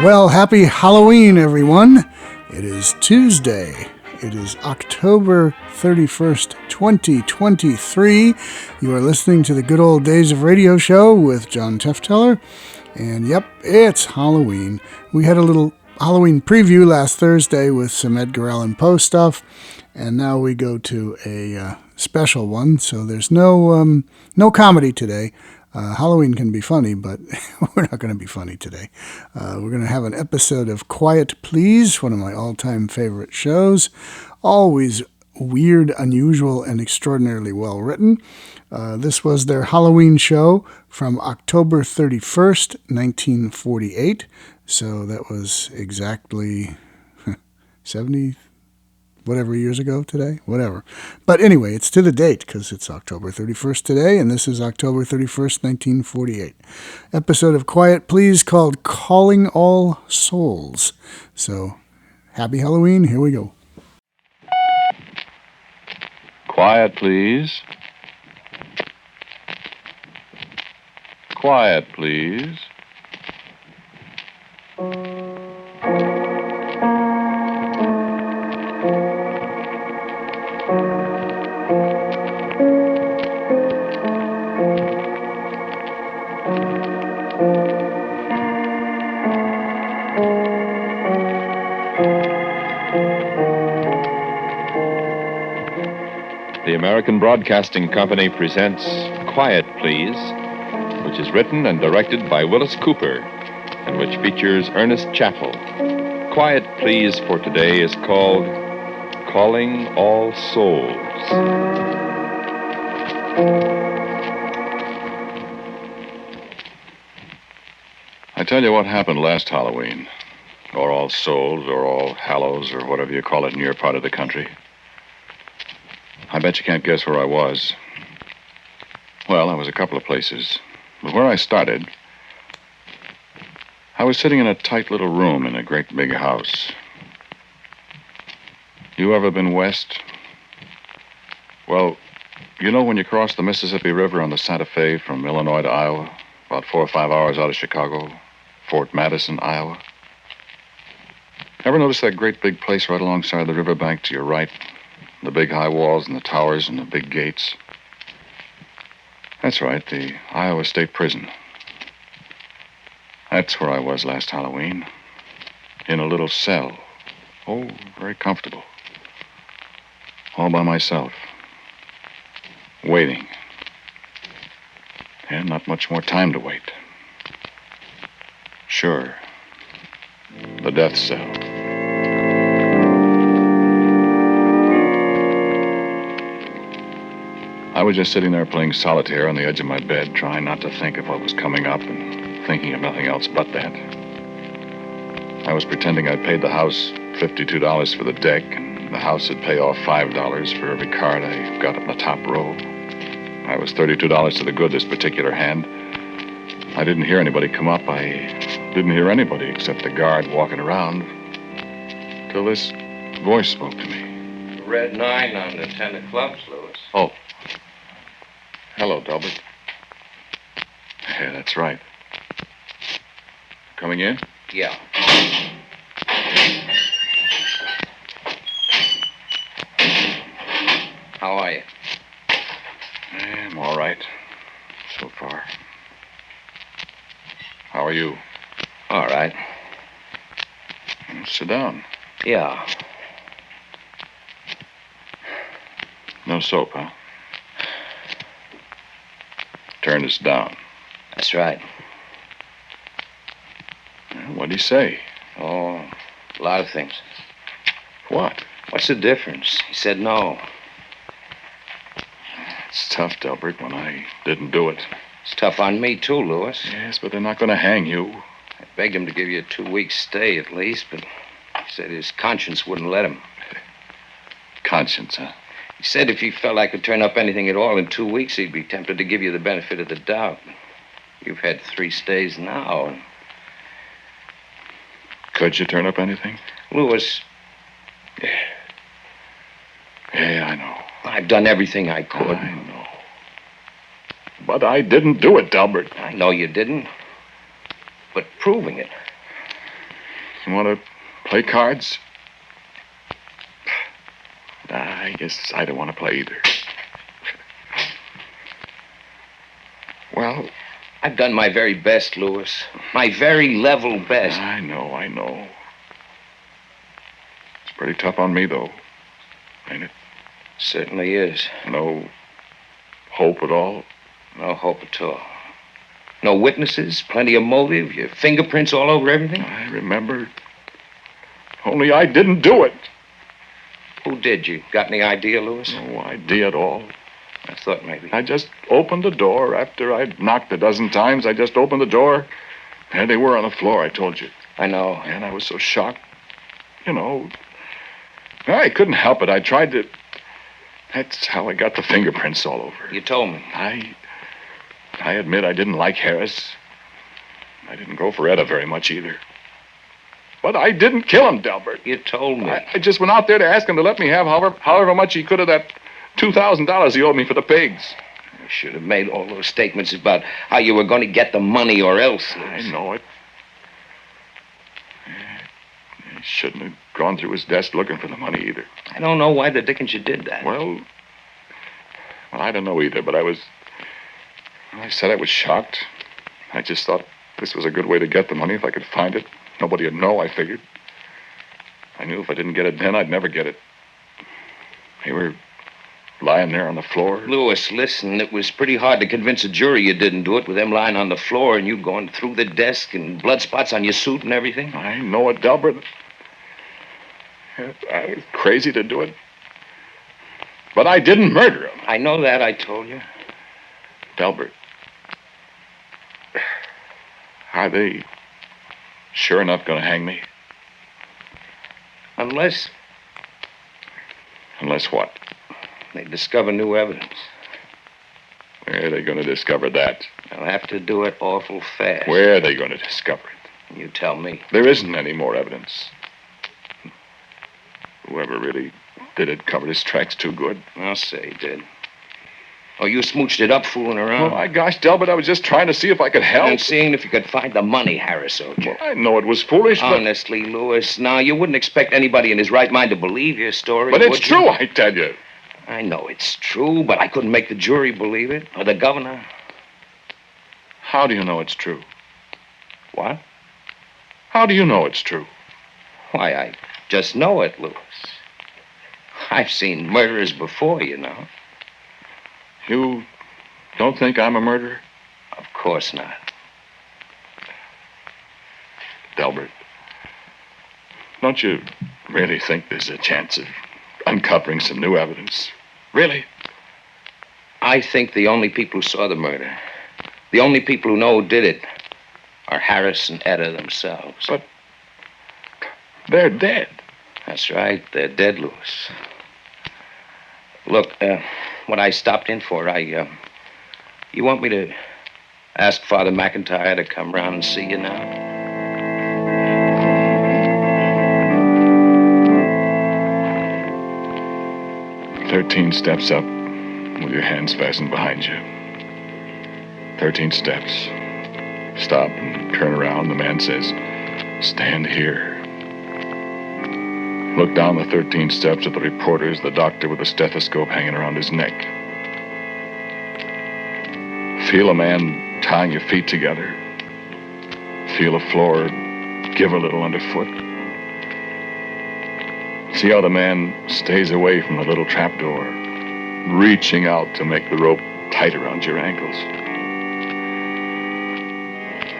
Well, happy Halloween, everyone. It is Tuesday. It is October 31st, 2023. You are listening to the Good Old Days of Radio show with John Tefteller. And yep, it's Halloween. We had a little Halloween preview last Thursday with some Edgar Allan Poe stuff. And now we go to a special one. So there's no comedy today. Halloween can be funny, but we're not going to be funny today. We're going to have an episode of Quiet Please, one of my all-time favorite shows. Always weird, unusual, and extraordinarily well written. This was their Halloween show from October 31st, 1948. So that was exactly 70 whatever years ago today, whatever. But anyway, it's to the date because it's October 31st today, and this is October 31st, 1948. Episode of Quiet Please called Calling All Souls. So, happy Halloween, here we go. Quiet, please. Quiet, please. The American Broadcasting Company presents Quiet, Please, which is written and directed by Wyllis Cooper, and which features Ernest Chappell. Quiet, Please for today is called Calling All Souls. I tell you what happened last Halloween, or All Souls, or All Hallows, or whatever you call it in your part of the country. I bet you can't guess where I was. Well, I was a couple of places. But where I started, I was sitting in a tight little room in a great big house. You ever been west? Well, you know when you cross the Mississippi River on the Santa Fe from Illinois to Iowa, about 4 or 5 hours out of Chicago, Fort Madison, Iowa? Ever notice that great big place right alongside the riverbank to your right? The big high walls and the towers and the big gates. That's right, the Iowa State Prison. That's where I was last Halloween. In a little cell. Oh, very comfortable. All by myself. Waiting. And not much more time to wait. Sure. The death cell. I was just sitting there playing solitaire on the edge of my bed, trying not to think of what was coming up and thinking of nothing else but that. I was pretending I'd paid the house $52 for the deck, and the house would pay off $5 for every card I got up in the top row. I was $32 to the good this particular hand. I didn't hear anybody come up. I didn't hear anybody except the guard walking around, till this voice spoke to me. Red 9 on the 10 of clubs, Lewis. Oh. Hello, Delbert. Yeah, that's right. Coming in? Yeah. How are you? I'm all right. So far. How are you? All right. Sit down. Yeah. No soap, huh? Turn us down. That's right. What'd he say? Oh, a lot of things. What? What's the difference? He said no. It's tough, Delbert, when I didn't do it. It's tough on me, too, Lewis. Yes, but they're not going to hang you. I begged him to give you a 2-week stay at least, but he said his conscience wouldn't let him. Conscience, huh? He said if he felt I could turn up anything at all in 2 weeks, he'd be tempted to give you the benefit of the doubt. You've had 3 stays now. And... Could you turn up anything? Lewis. Yeah, I know. I've done everything I could. I know. But I didn't do it, Delbert. I know you didn't. But proving it. You want to play cards? I guess I don't want to play either. Well, I've done my very best, Lewis. My very level best. I know. It's pretty tough on me, though, ain't it? Certainly is. No hope at all? No hope at all. No witnesses, plenty of motive, your fingerprints all over everything? I remember. Only I didn't do it. Who did? You got any idea, Lewis? No idea at all. I thought maybe. I just opened the door after I'd knocked a dozen times. I just opened the door. There they were on the floor, I told you. I know. And I was so shocked. You know, I couldn't help it. I tried to... That's how I got the fingerprints all over. You told me. I admit I didn't like Harris. I didn't go for Etta very much either. But I didn't kill him, Delbert. You told me. I just went out there to ask him to let me have however much he could of that $2,000 he owed me for the pigs. You should have made all those statements about how you were going to get the money or else. I know it. He shouldn't have gone through his desk looking for the money either. I don't know why the dickens you did that. Well, I don't know either, but I said I was shocked. I just thought this was a good way to get the money if I could find it. Nobody would know, I figured. I knew if I didn't get it then, I'd never get it. They were lying there on the floor. Lewis, listen, it was pretty hard to convince a jury you didn't do it with them lying on the floor and you going through the desk and blood spots on your suit and everything. I know it, Delbert. I was crazy to do it. But I didn't murder him. I know that, I told you. Delbert, are they sure enough going to hang me? Unless Unless what? they discover new evidence. Where are they going to discover that? They'll have to do it awful fast. Where are they going to discover it? You tell me. There isn't any more evidence. Whoever really did it covered his tracks too good. I'll say he did. Oh, you smooched it up fooling around? Oh, my gosh, Delbert, I was just trying to see if I could help. And seeing if you could find the money Harris owed you. Well, I know it was foolish, but... Honestly, Lewis, now, you wouldn't expect anybody in his right mind to believe your story, But it's would true, you? I tell you. I know it's true, but I couldn't make the jury believe it, or the governor. How do you know it's true? What? How do you know it's true? Why, I just know it, Lewis. I've seen murderers before, you know. You don't think I'm a murderer? Of course not. Delbert, don't you really think there's a chance of uncovering some new evidence? Really? I think the only people who saw the murder, the only people who know who did it, are Harris and Etta themselves. But they're dead. That's right. They're dead, Lewis. Look, what I stopped in for, you want me to ask Father McIntyre to come round and see you now? "13 steps up with your hands fastened behind you. 13 steps. Stop and turn around. The man says, 'Stand here.' Look down the 13 steps at the reporters, the doctor with a stethoscope hanging around his neck. Feel a man tying your feet together. Feel the floor give a little underfoot. See how the man stays away from the little trapdoor, reaching out to make the rope tight around your ankles.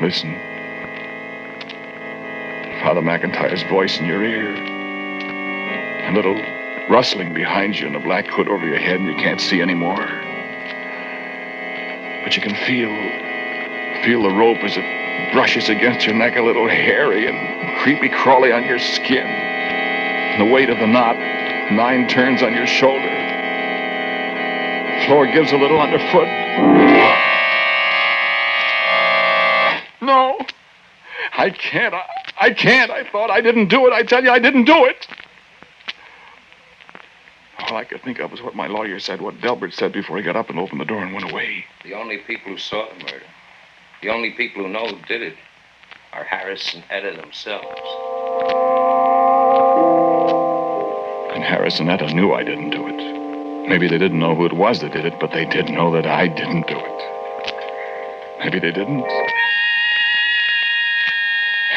Listen. Father McIntyre's voice in your ear. A little rustling behind you and a black hood over your head, and you can't see anymore. But you can feel the rope as it brushes against your neck, a little hairy and creepy crawly on your skin. And the weight of the knot, 9 turns on your shoulder. The floor gives a little underfoot. No, I can't. I can't. I thought I didn't do it. I tell you, I didn't do it. All I could think of was what my lawyer said, what Delbert said before he got up and opened the door and went away. The only people who saw the murder, the only people who know who did it, are Harris and Etta themselves. And Harris and Etta knew I didn't do it. Maybe they didn't know who it was that did it, but they did know that I didn't do it. Maybe they didn't.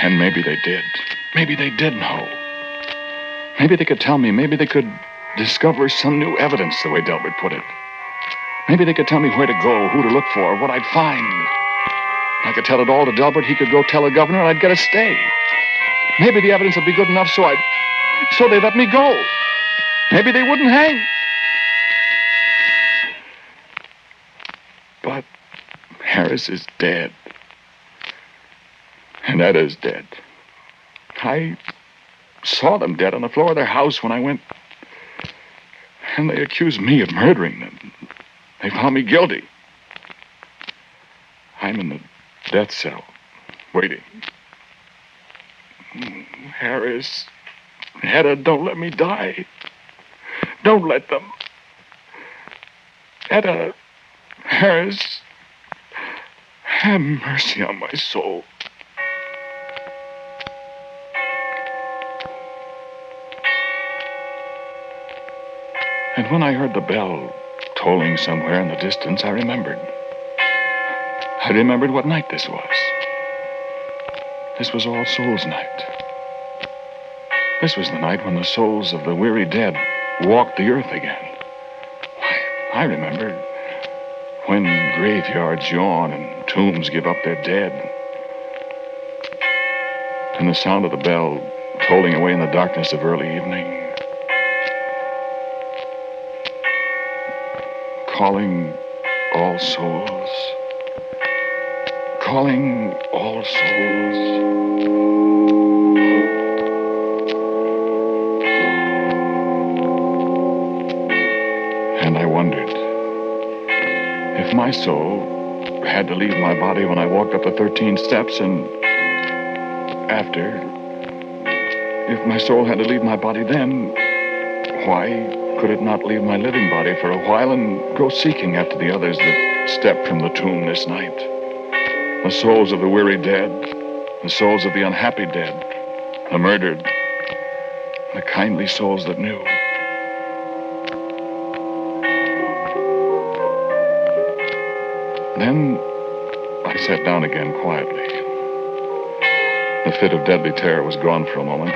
And maybe they did. Maybe they did know. Maybe they could tell me. Maybe they could discover some new evidence, the way Delbert put it. Maybe they could tell me where to go, who to look for, what I'd find. I could tell it all to Delbert. He could go tell the governor, and I'd get a stay. Maybe the evidence would be good enough so they'd let me go. Maybe they wouldn't hang. But Harris is dead. And Etta's dead. I saw them dead on the floor of their house when I went. And they accused me of murdering them. They found me guilty. I'm in the death cell, waiting. Harris, Etta, don't let me die. Don't let them. Etta, Harris, have mercy on my soul. And when I heard the bell tolling somewhere in the distance, I remembered. I remembered what night this was. This was All Souls' night. This was the night when the souls of the weary dead walked the earth again. I remembered when graveyards yawn and tombs give up their dead. And the sound of the bell tolling away in the darkness of early evening. Calling all souls. Calling all souls. And I wondered if my soul had to leave my body when I walked up the 13 steps, and after, if my soul had to leave my body then, why could it not leave my living body for a while and go seeking after the others that stepped from the tomb this night? The souls of the weary dead, the souls of the unhappy dead, the murdered, the kindly souls that knew. Then I sat down again quietly. The fit of deadly terror was gone for a moment.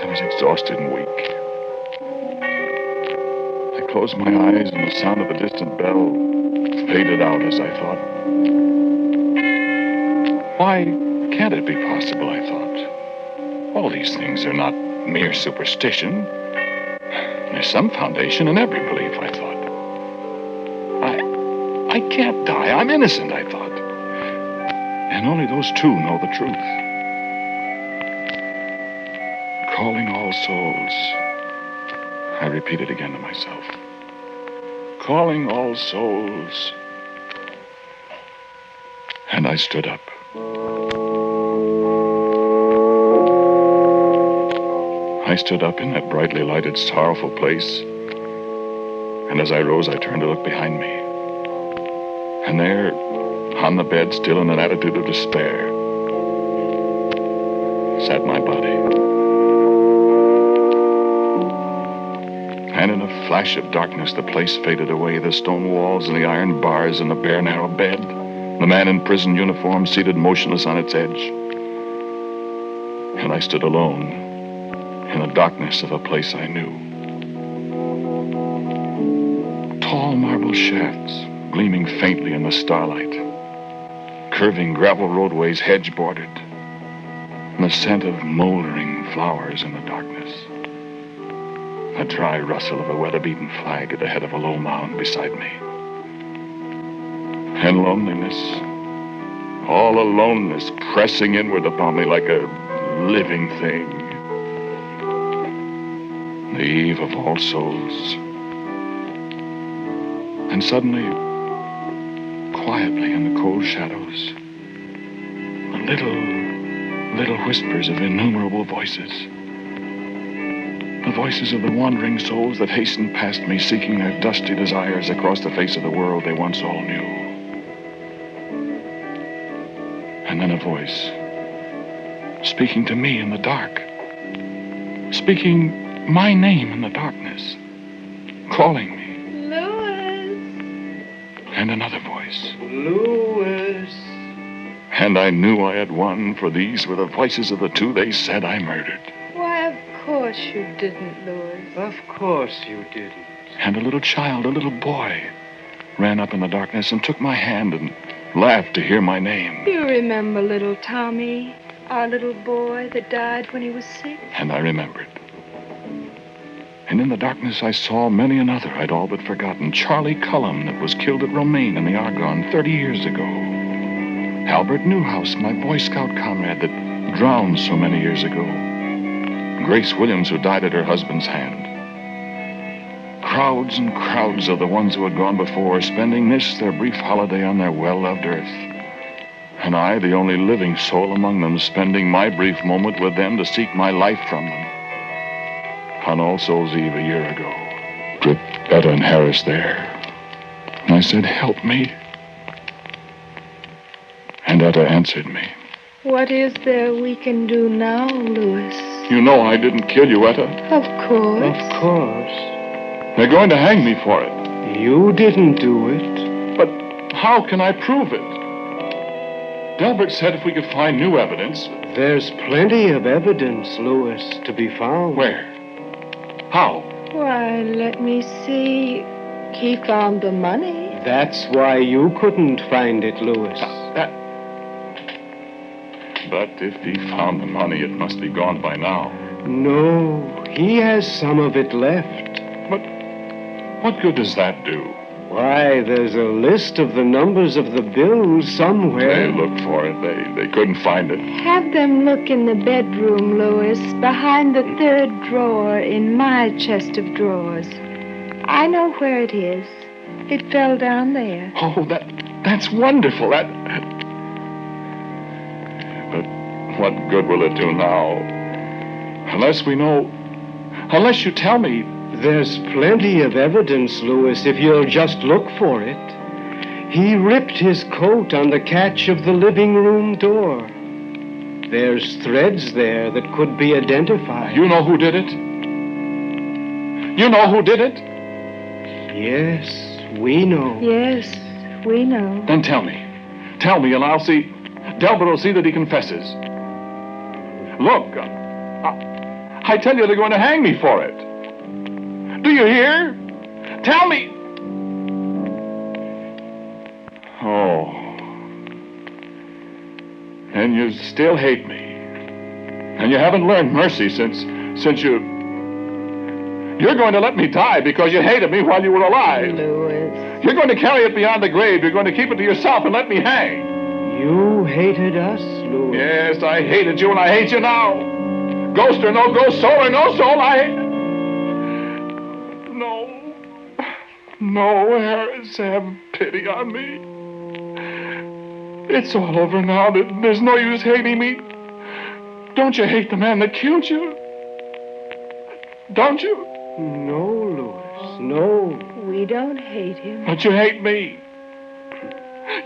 I was exhausted and weak. I closed my eyes and the sound of the distant bell faded out as I thought. Why can't it be possible, I thought. All these things are not mere superstition. There's some foundation in every belief, I thought. I can't die. I'm innocent, I thought. And only those two know the truth. Calling all souls, I repeated again to myself. Calling all souls. And I stood up. I stood up in that brightly lighted, sorrowful place. And as I rose, I turned to look behind me. And there, on the bed, still in an attitude of despair, sat my body. And in a flash of darkness, the place faded away, the stone walls and the iron bars and the bare, narrow bed, the man in prison uniform seated motionless on its edge. And I stood alone in the darkness of a place I knew. Tall marble shafts gleaming faintly in the starlight, curving gravel roadways hedge-bordered, and the scent of moldering flowers in the darkness. The dry rustle of a weather-beaten flag at the head of a low mound beside me. And loneliness, all aloneness pressing inward upon me like a living thing. The eve of All Souls. And suddenly, quietly in the cold shadows, little whispers of innumerable voices. The voices of the wandering souls that hastened past me, seeking their dusty desires across the face of the world they once all knew. And then a voice, speaking to me in the dark, speaking my name in the darkness, calling me. Louis. And another voice. Louis. And I knew I had won, for these were the voices of the two they said I murdered. Why, of course you didn't, Louis. Of course you didn't. And a little child, a little boy, ran up in the darkness and took my hand and laughed to hear my name. You remember little Tommy, our little boy that died when he was 6? And I remembered. And in the darkness I saw many another I'd all but forgotten. Charlie Cullum, that was killed at Romaine in the Argonne 30 years ago. Albert Newhouse, my Boy Scout comrade that drowned so many years ago. Grace Williams, who died at her husband's hand. Crowds and crowds of the ones who had gone before, spending this, their brief holiday on their well-loved earth. And I, the only living soul among them, spending my brief moment with them to seek my life from them. On All Souls' Eve a year ago, with Etta and Harris there. And I said, help me. And Etta answered me. What is there we can do now, Louis? You know I didn't kill you, Etta. Of course. Of course. They're going to hang me for it. You didn't do it. But how can I prove it? Delbert said if we could find new evidence. There's plenty of evidence, Louis, to be found. Where? How? Why, let me see. He found the money. That's why you couldn't find it, Louis. But if he found the money, it must be gone by now. No, he has some of it left. What good does that do? Why, there's a list of the numbers of the bills somewhere. They looked for it. They couldn't find it. Have them look in the bedroom, Louis, behind the 3rd drawer in my chest of drawers. I know where it is. It fell down there. Oh, that's wonderful. But what good will it do now? Unless you tell me. There's plenty of evidence, Louis, if you'll just look for it. He ripped his coat on the catch of the living room door. There's threads there that could be identified. You know who did it? You know who did it? Yes, we know. Yes, we know. Then tell me. Tell me, and I'll see. Delbert will see that he confesses. Look, I tell you, they're going to hang me for it. Do you hear? Tell me. Oh. And you still hate me. And you haven't learned mercy since you... You're going to let me die because you hated me while you were alive. Louis. You're going to carry it beyond the grave. You're going to keep it to yourself and let me hang. You hated us, Louis. Yes, I hated you and I hate you now. Ghost or no ghost, soul or no soul, I hate... No, Harris, have pity on me. It's all over now. There's no use hating me. Don't you hate the man that killed you? Don't you? No, Louis, no. We don't hate him. But you hate me.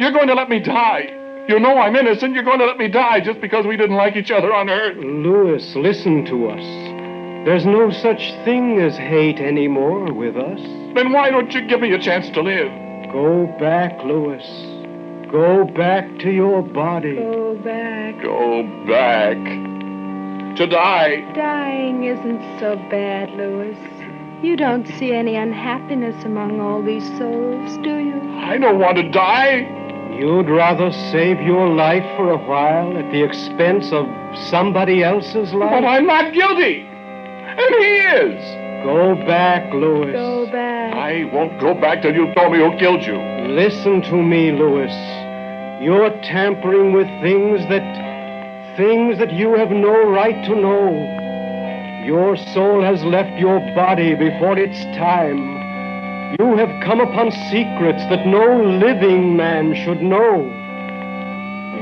You're going to let me die. You know I'm innocent. You're going to let me die just because we didn't like each other on Earth. Louis, listen to us. There's no such thing as hate anymore with us. Then why don't you give me a chance to live? Go back, Louis. Go back to your body. Go back. Go back. To die. Dying isn't so bad, Louis. You don't see any unhappiness among all these souls, do you? I don't want to die. You'd rather save your life for a while at the expense of somebody else's life? But I'm not guilty. And he is. Go back, Louis. Go back. I won't go back till you told me who killed you. Listen to me, Louis. You're tampering with things that you have no right to know. Your soul has left your body before its time. You have come upon secrets that no living man should know.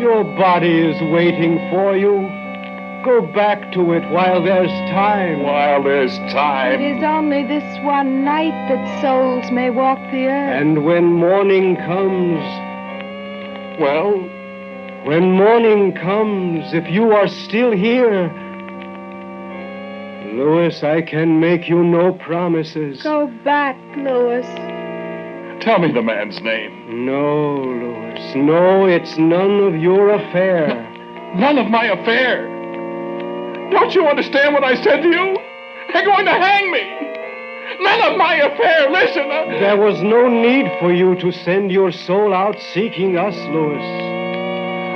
Your body is waiting for you. Go back to it while there's time. While there's time. It is only this one night that souls may walk the earth. And when morning comes... Well? When morning comes, if you are still here, Louis, I can make you no promises. Go back, Louis. Tell me the man's name. No, Louis. No, it's none of your affair. None of my affair. Don't you understand what I said to you? They're going to hang me. None of my affair. Listen. There was no need for you to send your soul out seeking us, Louis.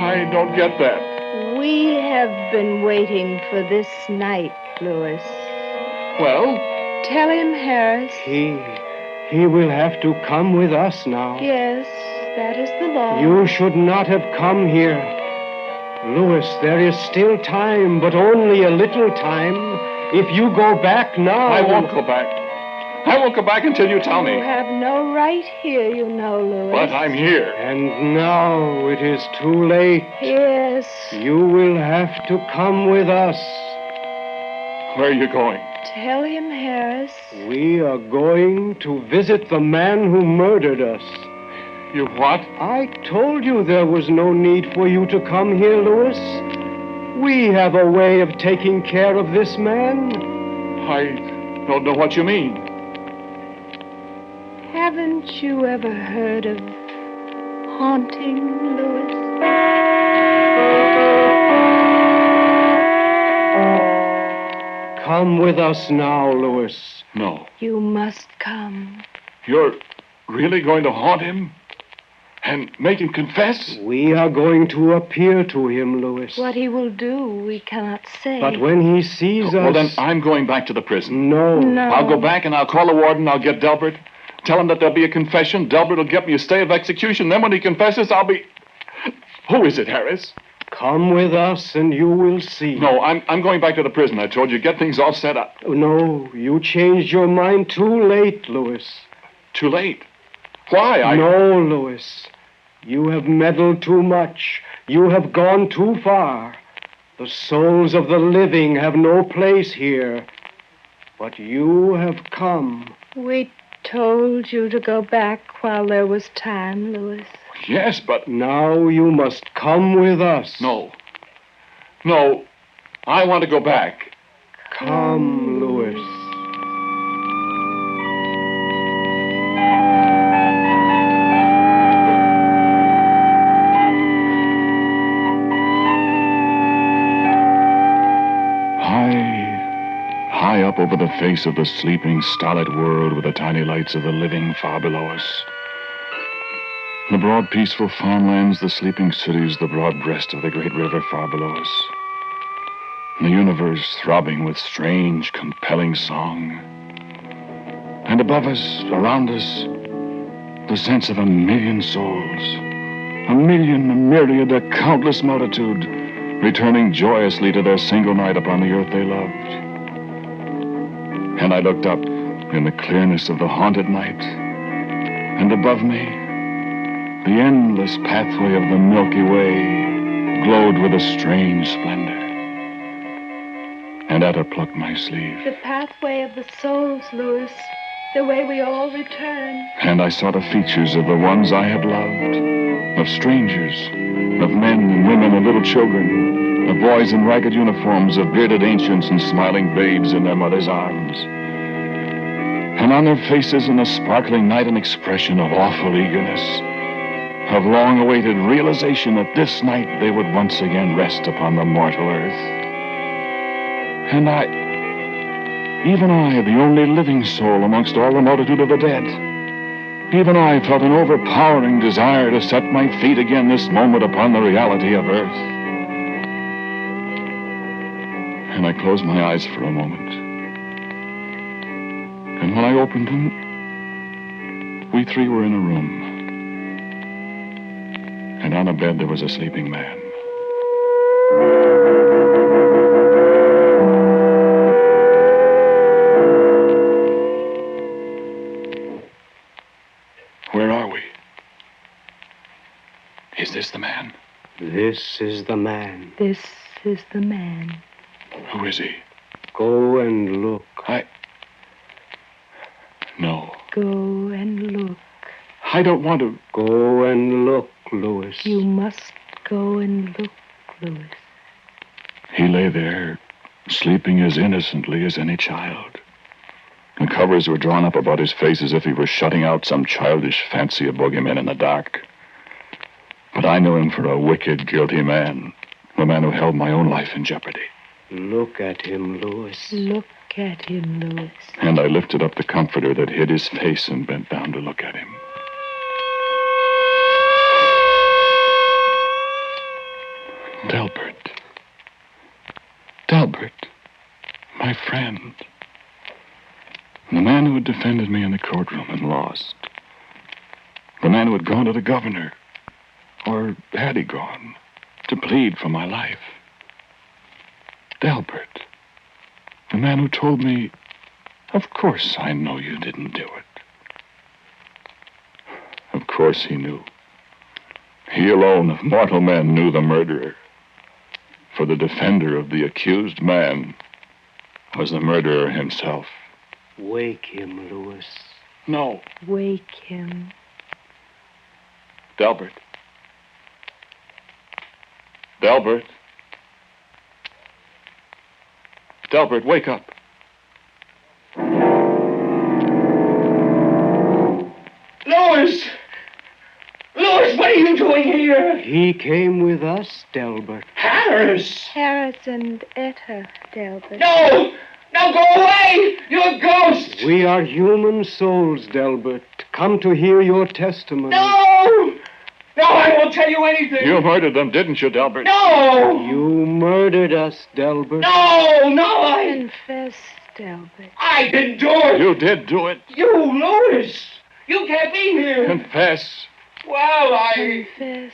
I don't get that. We have been waiting for this night, Louis. Well? Tell him, Harris. He will have to come with us now. Yes, that is the law. You should not have come here. Louis, there is still time, but only a little time. If you go back now... I won't go back. I won't go back until you tell me. You have no right here, you know, Louis. But I'm here. And now it is too late. Yes. You will have to come with us. Where are you going? Tell him, Harris. We are going to visit the man who murdered us. You what? I told you there was no need for you to come here, Louis. We have a way of taking care of this man. I don't know what you mean. Haven't you ever heard of haunting, Louis? Come with us now, Louis. No. You must come. You're really going to haunt him? And make him confess? We are going to appear to him, Louis. What he will do, we cannot say. But when he sees us... Well, then I'm going back to the prison. No. I'll go back and I'll call the warden. I'll get Delbert. Tell him that there'll be a confession. Delbert will get me a stay of execution. Then when he confesses, I'll be... Who is it, Harris? Come with us and you will see. No, I'm going back to the prison. I told you. Get things all set up. No, you changed your mind too late, Louis. Too late? Why? No, Louis. You have meddled too much. You have gone too far. The souls of the living have no place here. But you have come. We told you to go back while there was time, Louis. Yes, but... Now you must come with us. No. No. I want to go back. Come, Louis. High up over the face of the sleeping, starlit world were the tiny lights of the living far below us. The broad, peaceful farmlands, the sleeping cities, the broad breast of the great river far below us. The universe throbbing with strange, compelling song. And above us, around us, the sense of a million souls. A million, a myriad, a countless multitude, returning joyously to their single night upon the earth they loved. And I looked up in the clearness of the haunted night, and above me, the endless pathway of the Milky Way glowed with a strange splendor. And Etta plucked my sleeve. The pathway of the souls, Louis. The way we all return. And I saw the features of the ones I had loved, of strangers, of men and women and little children, of boys in ragged uniforms, of bearded ancients and smiling babes in their mothers' arms. And on their faces in the sparkling night an expression of awful eagerness, of long-awaited realization that this night they would once again rest upon the mortal earth. And even I, the only living soul amongst all the multitude of the dead, even I felt an overpowering desire to set my feet again this moment upon the reality of earth. And I closed my eyes for a moment. And when I opened them, we three were in a room. And on a bed there was a sleeping man. Where are we? Is this the man? This is the man. This is the man. Who is he? Go and look. No. Go and look. I don't want to. Go and look, Louis. You must go and look, Louis. He lay there, sleeping as innocently as any child. And covers were drawn up about his face as if he were shutting out some childish fancy of boogeymen in the dark. But I knew him for a wicked, guilty man, a man who held my own life in jeopardy. Look at him, Louis. Look at him, Louis. And I lifted up the comforter that hid his face and bent down to look at him. Delbert. Delbert. My friend. The man who had defended me in the courtroom and lost. The man who had gone to the governor, or had he gone, to plead for my life. Delbert. The man who told me, of course I know you didn't do it. Of course he knew. He alone of mortal men knew the murderer. For the defender of the accused man was the murderer himself. Wake him, Louis. No. Wake him. Delbert. Delbert. Delbert, wake up. Louis! Louis, what are you doing here? He came with us, Delbert. Harris! Harris and Etta, Delbert. No! No, go away! You're a ghost! We are human souls, Delbert, come to hear your testimony. No! No, I won't tell you anything. You murdered them, didn't you, Delbert? No! You murdered us, Delbert. No, Confess, Delbert. I didn't do it. You did do it. You, Louis! You can't be here. Confess. Well, I... Confess.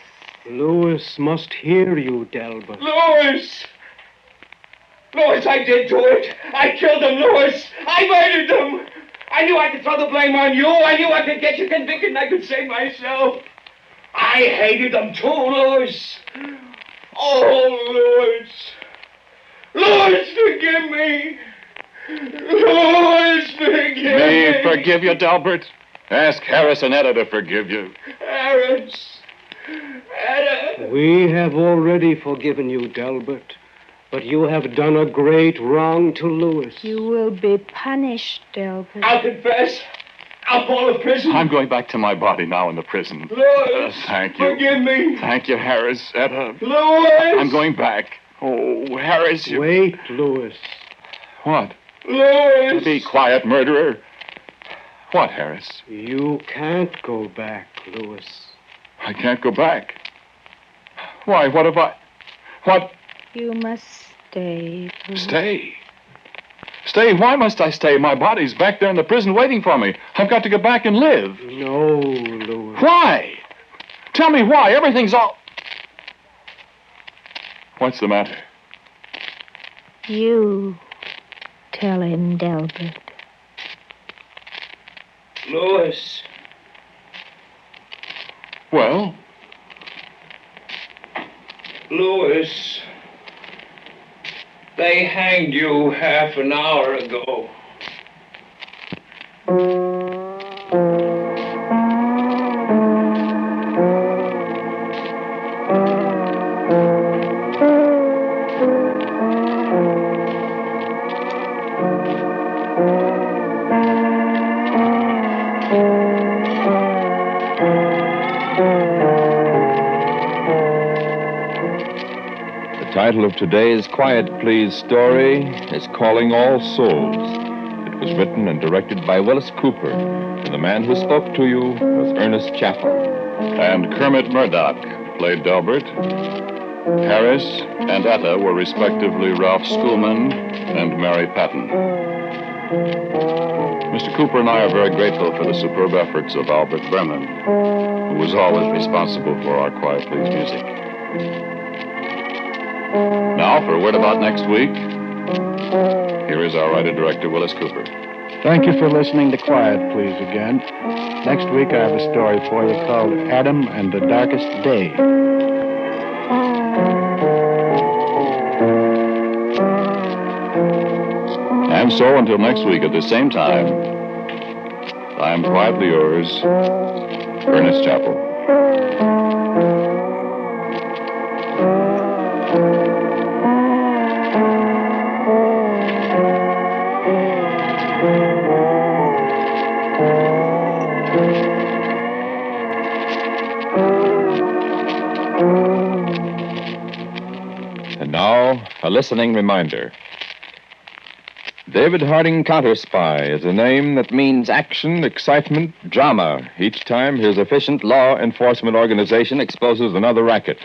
Louis must hear you, Delbert. Louis! Louis, I did do it. I killed them, Louis. I murdered them. I knew I could throw the blame on you. I knew I could get you convicted and I could save myself. I hated them too, Louis. Oh, Louis. Louis, forgive me. Louis, forgive me. Me forgive you, Delbert? Ask Harris and Etta to forgive you. Harris. Etta. We have already forgiven you, Delbert. But you have done a great wrong to Louis. You will be punished, Delbert. I'll confess. I'll call the prison. I'm going back to my body now in the prison. Louis. Thank you. Forgive me. Thank you, Harris. Etta. Louis. I'm going back. Oh, Harris, you... Wait, Louis. What? Louis. Be quiet, murderer. What, Harris? You can't go back, Louis. I can't go back. Why, what have I... What? You must stay. Louis. Stay? Stay? Why must I stay? My body's back there in the prison waiting for me. I've got to go back and live. No, Louis. Why? Tell me why. Everything's all... What's the matter? You tell him, Delbert. Louis. Well? Louis. They hanged you half an hour ago. The title of today's Quiet Please story is Calling All Souls. It was written and directed by Wyllis Cooper, and the man who spoke to you was Ernest Chappell. And Kermit Murdoch played Delbert. Harris and Etta were respectively Ralph Schoolman and Mary Patton. Mr. Cooper and I are very grateful for the superb efforts of Albert Berman, who was always responsible for our Quiet Please music. Now, for a word about next week, here is our writer-director, Wyllis Cooper. Thank you for listening to Quiet Please again. Next week I have a story for you called Adam and the Darkest Day. And so, until next week at the same time, I am quietly yours, Ernest Chappell. And now, a listening reminder. David Harding Counterspy is a name that means action, excitement, drama each time his efficient law enforcement organization exposes another racket.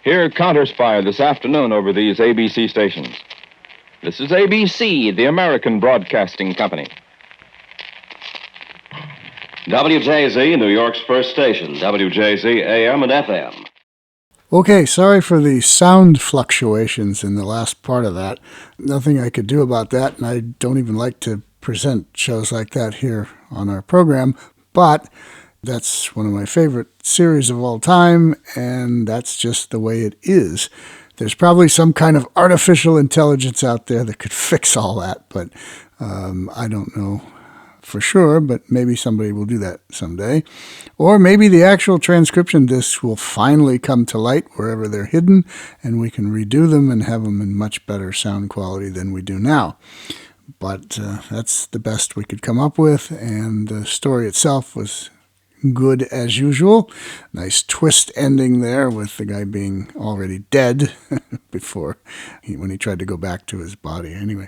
Hear Counterspy this afternoon over these ABC stations. This is ABC, the American Broadcasting Company. WJZ, New York's first station. WJZ AM and FM. Okay, sorry for the sound fluctuations in the last part of that. Nothing I could do about that, and I don't even like to present shows like that here on our program, but that's one of my favorite series of all time, and that's just the way it is. There's probably some kind of artificial intelligence out there that could fix all that, but I don't know for sure, but maybe somebody will do that someday. Or maybe the actual transcription discs will finally come to light wherever they're hidden, and we can redo them and have them in much better sound quality than we do now. But that's the best we could come up with, and the story itself was good as usual. Nice twist ending there with the guy being already dead when he tried to go back to his body. Anyway.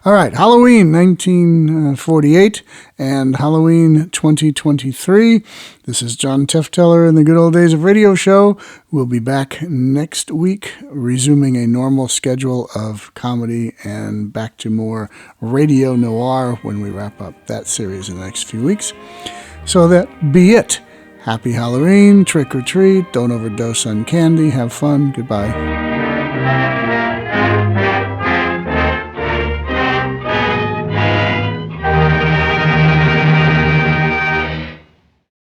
All right, Halloween 1948 and Halloween 2023. This is John Tefteller in the Good Old Days of Radio show. We'll be back next week, resuming a normal schedule of comedy and back to more radio noir when we wrap up that series in the next few weeks. So that be it. Happy Halloween, trick or treat, don't overdose on candy, have fun, goodbye.